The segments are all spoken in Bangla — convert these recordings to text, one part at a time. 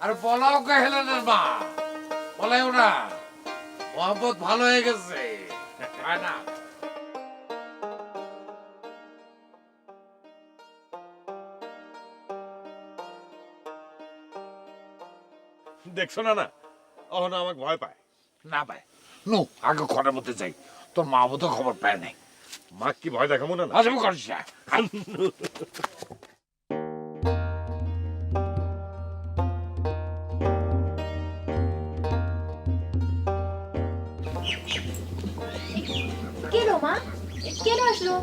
আর বলাও কে হেলেনের মা, বলাইও না, মোহাম্মদ ভালো হয়ে গেছে, তাই না? দেখছো না না অহনা আমাকে ভয় পায়। না ভাই, নু আগে ঘরের মধ্যে যাই, তোর মা বোধ খবর পায় নাই। মা কি ভয় দেখাবো না? আজম করিস না। কেন মা, কেন আসলো?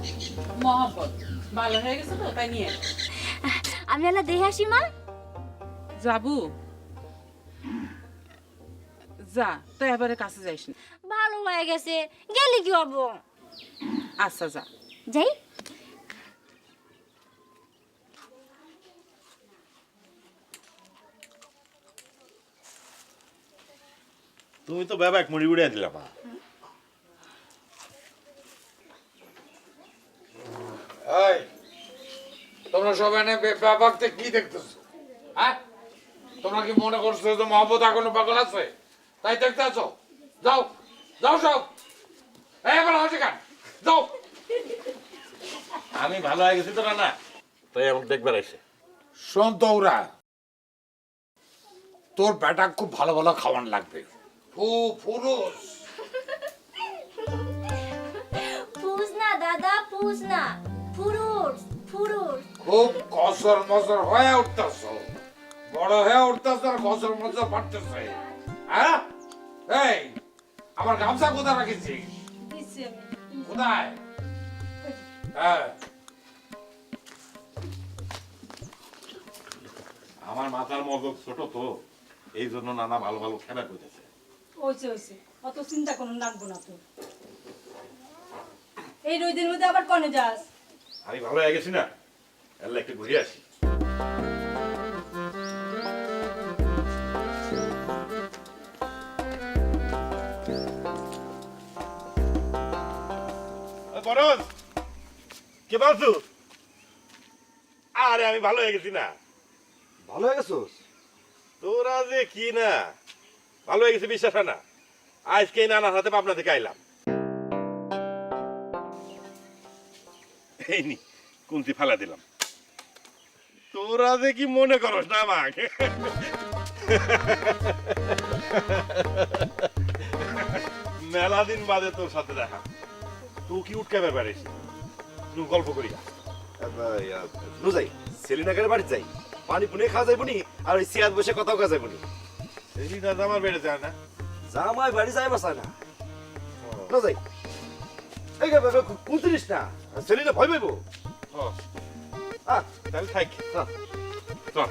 মহব্বত ভালো হয়ে গেছে তো তাই নিয়ে আমি আলা দেখে আসি মা। যাবু যা তো এবারে কাছে যাইস না। ভালো হয়ে গেছে, গেলে কি হবো? আচ্ছা যা। যাই। তুমি তো ব্যাপাক মুড়ি উড়িয়ে দিলা মা। এই, তোমরা সবাই ব্যাপারটা কি দেখতেছো? হ্যাঁ, তোমরা কি মনে করছো যে মহব্বত এখনো পাগল আছে তাই দেখতে আছো? যাও যাও সব, এবার হচ্ছে কেন, যাও। আমি ভালো হয়ে গেছি তো না না, তাই আমাকে দেখবার এসে। শোন তো ওরা, তোর বেটা খুব ভালো ভালো খাওয়ান লাগবে, ফুরুস। ফুস না দাদা, ফুস না, ফুরুস ফুরুস। খুব কসর মসর হয়ে উঠতেছ, বড় হয়ে উঠতেছ আর কসর মসর বাড়তেছে। হ্যাঁ, এই আমার গামছা কোথায় রাখিছিস? কোথায়? হ্যাঁ, আমার মাথার মগজ ছোট তো, এই জন্য নানা ভালো ভালো খেলা করতেছে। হয়েছে অত চিন্তা করুন লাগবো না তো। এই রোদের মধ্যে আবার কনে যাস? আমি ভালো হয়ে গেছি না, এলে একটু ঘুরে আসি। বরজ কে বলছো? আরে আমি ভালো হয়ে গেছি না। ভালো হয়ে গেছোস? তোরা যে কি না ভালো হয়ে গেছে বিশ্বাস হয় না। আজকে নানার হাতে পাবনা থেকে আইলাম। এই নি কুন্তি ফালা দিলাম। তোরা যে কি মনে করস না আমাকে? মেলা দিন বাদে তোর সাথে দেখা, তুই কি উঠকে পারিস? তুই গল্প করি নু যাই সেলিনাকের বাড়ি যাই, পানি পুনে খাওয়া যাইব নি, আর ওই চেয়ার বসে কথাও খাওয়া যাইব নি। সেদিন আমার বেড়ে যায় না। জামাই বাড়ি যাই বাসায় না, না যাই। এই কুন্তিরিস না, সেলিনা ভয় পাইব। তাহলে থাক, চল।